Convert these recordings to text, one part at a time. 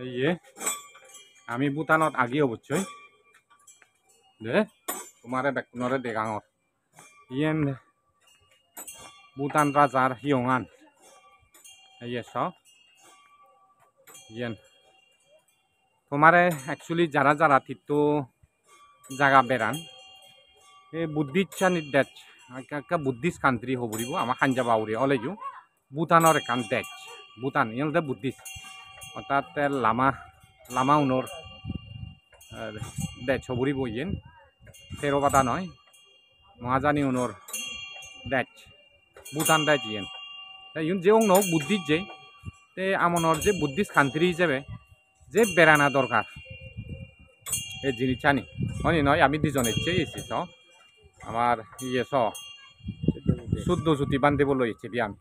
এই আমি ভুটানত আগে অবশ্যই দে তোমারে বেকুনরে দেগাঙর ইয়েন ভুটান রাজার হিয়ঙান এই ইয়েন তোমারে অ্যাকচুয়ালি যারা যারা তীর্থ জায়গা বেড়ান এই বুদ্ধিচ্ছা নির্দেশ একটা বুদ্ধিস্ট কান্ট্রি হবরিব আমার খাঞ্জা বাউরি অলেজু ভুটানের একান দেশ ভুটান ইয়ে বুদ্ধিস্ট অর্থাৎ লামা উনর দেশ হবরিব ইয়েন থেরোবাদা নয় মহাজানি উনর দেশ ভুটান দেশ ইয়েন ইউন যে অন্য বুদ্ধিস্ট যে তে আমনর যে বুদ্ধিস্ট কান্ট্রি হিসেবে যে বেড়ানা দরকার এই জিনিসটানি হয়নি নয় আমি দুজনের চেয়ে এসেছি আমার শুদ্ধ জ্যোতি বান্ধব লইছে দি আমি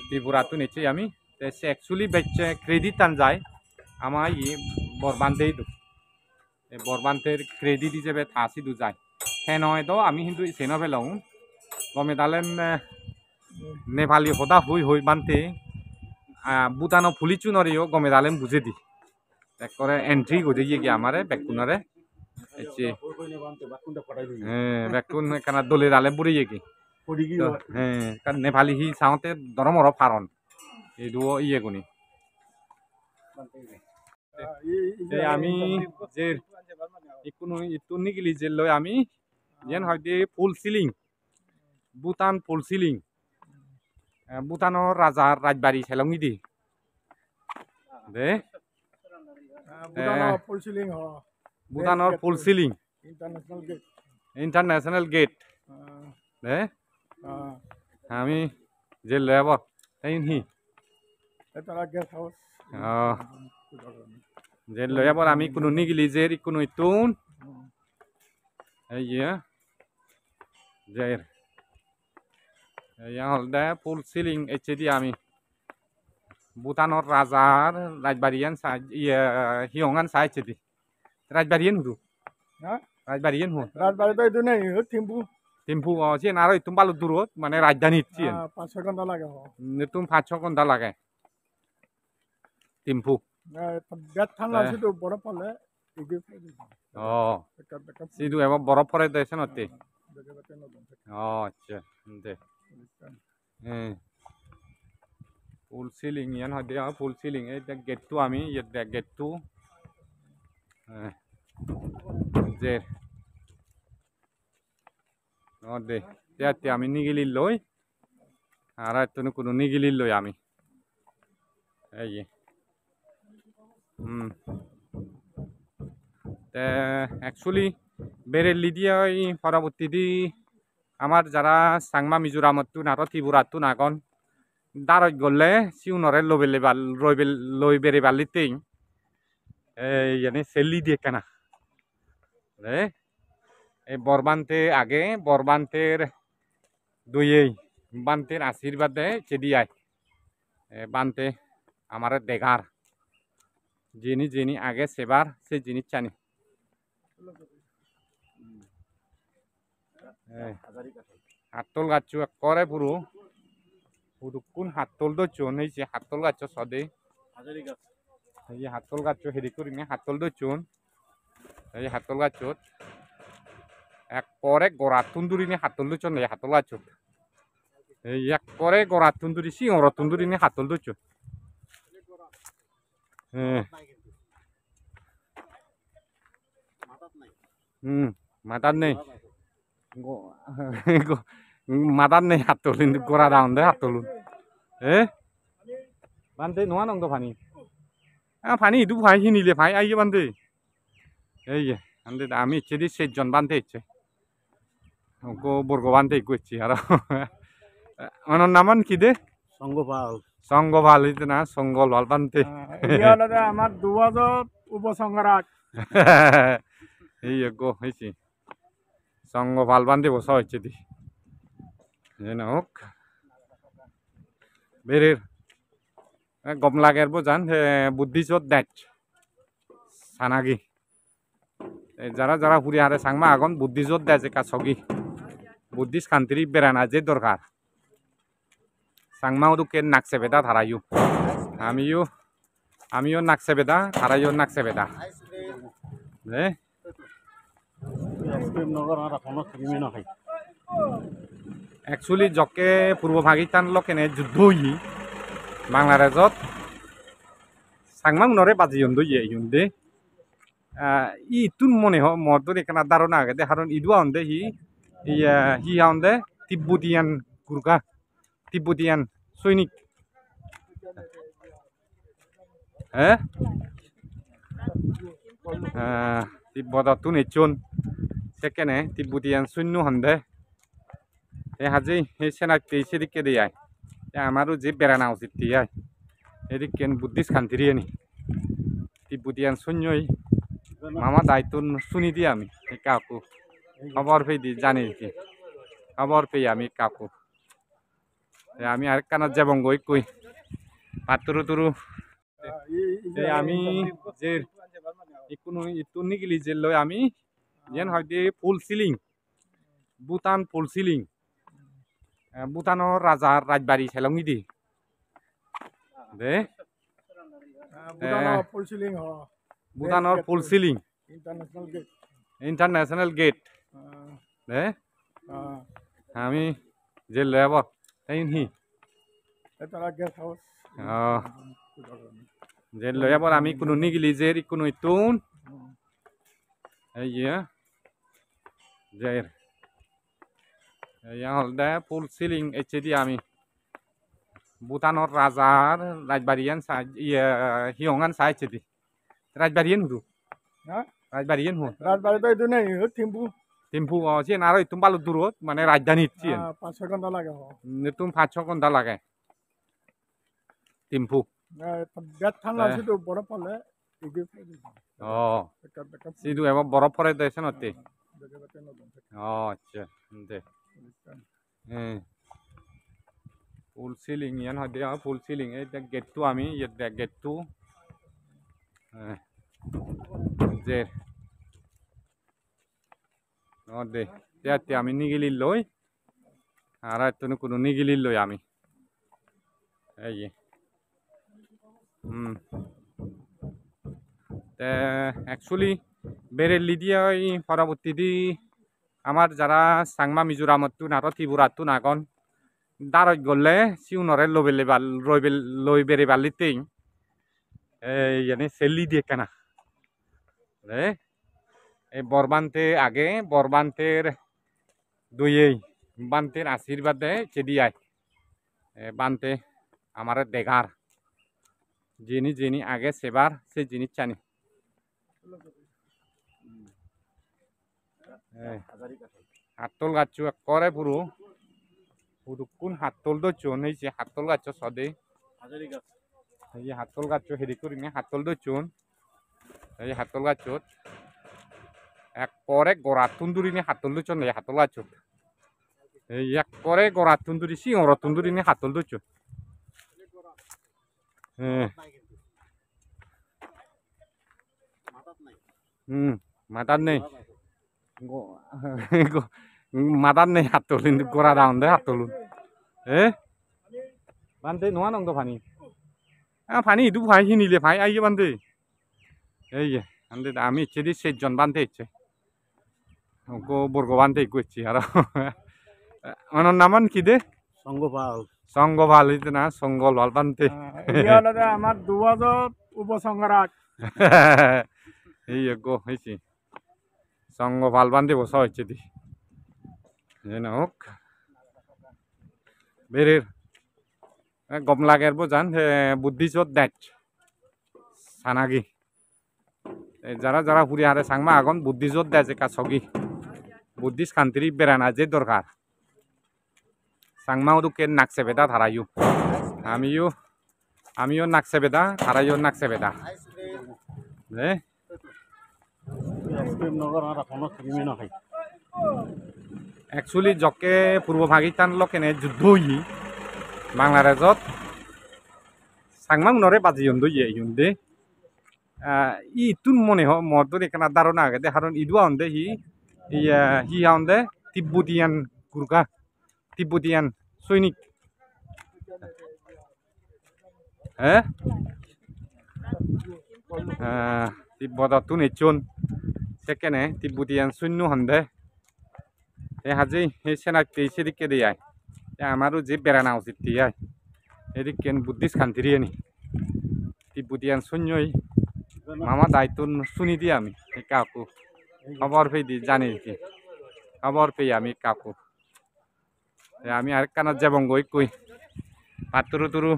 ত্রিপুরাতো নিচ্ছি আমি সে অ্যাকচুয়ালি বেচে ক্রেডিট টান যায় আমার বরবান্ধেই দু বরবান্ধের ক্রেডিট হিসেবে থাসি দু যায় হ্যাঁ নয় তো আমি কিন্তু সে নভেলাম গমে তালেন নেপালি সদা হই বান্ধে ভুটানো ফুলিচু নরিও গমে তালেন বুঝে দি করে এন্ট্রি করে গিয়ে আমারে বেকুনারে বেকুন কানা দলে দালে বুড়ি কি হ্যাঁ নেপালি হি চাওঁতে দরমর ফারণ এইটো কোনি আমি যে কোনো ইটো নিগিলি যে লয় আমি যেন হয়তো ফুল সিলিং ভুটান ফুল সিলিং ভুটানৰ ৰাজাৰ ৰাজবাৰী চেলঙি দি দে ভুটানৰ ফুল সিলিং ইন্টারন্যাশনাল গেট দে আমি যে লয় আবার তাই হি যে লয় আবার আমি কোনো নিগিলি যে কোনো ইতুন এই যে হলদে ফুল সিলিং এচে আমি ভুটানৰ ৰাজাৰ ৰাজবাৰীয়ান হিয়ঙান চাইছে দি রাজবাড়িয়েন হুদু রাজবাড়িয়েন হু রাজবাড়ি তো এটা নেই থিম্পু থিম্পু চেন আর তুমি বালু দূরত মানে রাজধানী চেন 5-6 ঘন্টা লাগে তুমি 5-6 ঘন্টা লাগে থিম্পু বেট ঠান্ডা আছে তো বরফ পড়লে সিধু এবার বরফ পড়ে দেছে নতে আচ্ছা দে ফুল সিলিং ইয়ান হয় দে ফুল সিলিং এই গেটটো আমি গেটটো যে দে ইয়াতে আমি নিগিলি লই আর এতনো কোনো নিগিলি লই আমি এই অ্যাকচুয়ালি বেরেলি দিয়ে পরবর্তী দি আমার যারা সাংমা মিজোরামতো না ত্রিপুরাতো নাগন দারত গলে সিউনরে লই বেড়ে বালিতেই এই সেলি দিয়ে কেনা এই বরবান্তে আগে বরবান্তের দুইয়েই বান্তের আশীর্বাদে চেদিয়ায় বান্তে আমার দেগার যিনি আগে সেবার সে জিনিস চানি হাতল গাছ করে পুরো পুরুকুন হাতল দচুন এই যে হাতল গাছ সদে এই হাতল গাছ হেরি করি হাতল দচুন এই হাতল গাছত এক করে গড়া তুন্দুরি নি হাতল দচুন এই হাতল গাছত এই এক করে গড়া তুন্দুরি সিংহর তুন্দুরি নি হাতল দচুন মাতার নেই মাতার নেই হাতল গড়া দাউন দে হাতল বান্ধে নোয়া নং তো ফানি ফানি ইদু ভাই হিনিলে ভাই আইয়ে বান্ধে এই বান্ধে আমি ইচ্ছে দি 6 জন বান্ধে ইচ্ছে ওকে বর্গ বান্ধে ইচ্ছে আর অনর নামান কি দে সঙ্গপাল হইতে না সঙ্গলাল বান্ধে আমার 2000 উপসংহারাত এই গো হইছি সঙ্গপাল বান্ধে বসা হচ্ছে দি হোক বেরের গম লাগের বোঝান বুদ্ধিজত দেখ সানাগি যারা যারা ঘুরে হারে সাংমা আগন বুদ্ধিজত দেয় যে কাছগি বুদ্ধিস্ট কান্ট্রি বেড়ানা যে দরকার সাংমাও তো কেন নাকছে বেদা ধারাইও আমিও আমিও নাকছে বেদা তারাইও নাকছে বেদা দে একচুয়ালি জকে পূর্ব পাকিস্তান লকেনে যুদ্ধ হই বাংলাদেশত সাংমাং নরে বাজি ইউন দই ইউন দে ই তুন মনে হ মদর এখানে ধারণা আগে দে কারণ ইদুয়া হন দে হি হন দে তিব্বতিয়ান গুরগা তিব্বতিয়ান সৈনিক হ্যাঁ তিব্বতত নেচুন সেকেন্ডে তিব্বতিয়ান সৈন্য হন দে এই হাজি এই সেনাকে সেদিকে দিয়ে আয় আমারও যে বেড়ানা উচিত দিয়ে আয় এদিকে বুদ্ধিস্ট কান্ট্রি নি তিব্বতিয়ান সৈন্যই মামা দায়িত্ব শুনি দিয়ে আমি কাকু খবর পেয়ে দিই জানি কি খবর পেয়ে আমি কাকু আমি আর কানা যাবং গই কই পাতুরু তুরু আমি যে কোনো ইতুনি গিলি যে লই আমি যেন হয়তো ফুল সিলিং ভুটান ফুল সিলিং ভুটানৰ ৰাজাৰ ৰাজবাৰী চেলঙি দি দে ভুটানৰ ফুল সিলিং হ ভুটানৰ Phuentsholing international gate international gate দে আমি যে লব তাই হি এটা গেস্ট হাউস যে লব আমি কোনো নিগিলি যে কোনো ইতুন এই যে হল দে ফুল সিলিং এইচডি আমি ভুটানৰ ৰাজাৰ ৰাজবাৰীয়ান হিয়ঙান চাইছেদি ৰাজবাৰীয়ান হুদু হ্যাঁ ৰাজবাৰীয়ান হু রাজবাড়ি তো এই নেই থিম্পু টিম্পু চেন আৰু ইতুম বালু দূৰত মানে ৰাজধানীত চেন 5-6 ঘন্টা লাগে হ তুম 5-6 ঘণ্টা লাগে টিম্পু বেত ঠান্ডা আছে তো বরফ পড়লে সিধু এবার বরফ পরে দেছে নতে আচ্ছা দে ফুল সিলিং ইয়ান হয় দিয়া ফুল সিলিং এই গেটটো আমি গেটটো যে দে ইয়াতে আমি নিগিলি লই আর এতনো কোনো নিগিলি লই আমি এই একচুয়ালি বেরেলি দিয়ে পরবর্তী দি আমার যারা সাংমা মিজোরামতো নাতো ত্রিপুরাতো নাগন দারত গলে সিউনরে লই বেড়ে বালিতেই এই সেলি দিয়ে কেনা এই বরবান্তে আগে বরবান্তের দুইয়েই বান্তের আশীর্বাদে চেদিয়ায় বান্তে আমার দেখার যিনি আগে সেবার সে জিনিস চানি হাতল গাছ করে পুরো কোন হাতল দচুন এই যে হাতল গাছ সদে এই হাতল গাছ হেরি করি হাতল দচুন এই হাতল গাছ এক করে গড়া তুন্দুরিনি হাতল দচুন এই হাতল গাছ এই এক করে গড়া তুন্দুরি সিংহর তুন্দুরিনি হাতল দচুন মাতার নেই মাতার নেই হাতলুন গোড়া দাউন দে হাতলুন বান্ধে নোয়া নং তো ফানি ফানি ইদু ভাই হিনিলে ভাই আইয়ে বান্ধে এই বান্ধে আমি ইচ্ছে দি 6 জন বান্ধে ইচ্ছে বর্গ বান্ধে ইচ্ছি আর আমার নামান কি দে সঙ্গপাল হইতে না সঙ্গলপাল বান্ধে আমার 2000 উপসংহারাজ এই গো হয়েছি সঙ্গপাল বান্ধে বসা হচ্ছে দি যেন হোক বেরের গম লাগের বোঝান বুদ্ধিজত দেখ সানাগি যারা যারা ফুরি হারে সাংমা আগন বুদ্ধিজত দেয় যে কাছগি বুদ্ধিস্ট কান্ট্রি বেড়ানা যে দরকার সাংমাও দুকে নাকছে বেদা ধারাইও আমিও নাকছে বেদা ধারাইও নাকছে বেদা একচুয়ালি জকে পূর্ব পাকিস্তান লকেনে যুদ্ধ হই বাংলাদেশত সাংমাং নরে বাজি ইউন দই ইউন দে ই তুন মনে হ মদর এখানে ধারণা আগে দে কারণ ইদুয়া হন দে হি হন দে তিব্বতিয়ান গুরগা তিব্বতিয়ান সৈনিক হ্যাঁ তিব্বততো নেচুন সেকেনে তিব্বতিয়ান শূন্য হন্দে হাজি সেই সেনাকতে সেদিকে দিয়ে আমারও যে বেড়ানা উচিত দিয়ে এদিকে বুদ্ধিস্ট কান্ট্রি নি তিব্বতিয়ান শূন্যই মামা দায়িত্ব শুনি দিয়ে আমি কাকু খবর পেয়ে দি জানি কি খবর পেয়ে আমি কাকু আমি আর কানা যাবং গই কই পাতুরু তুরু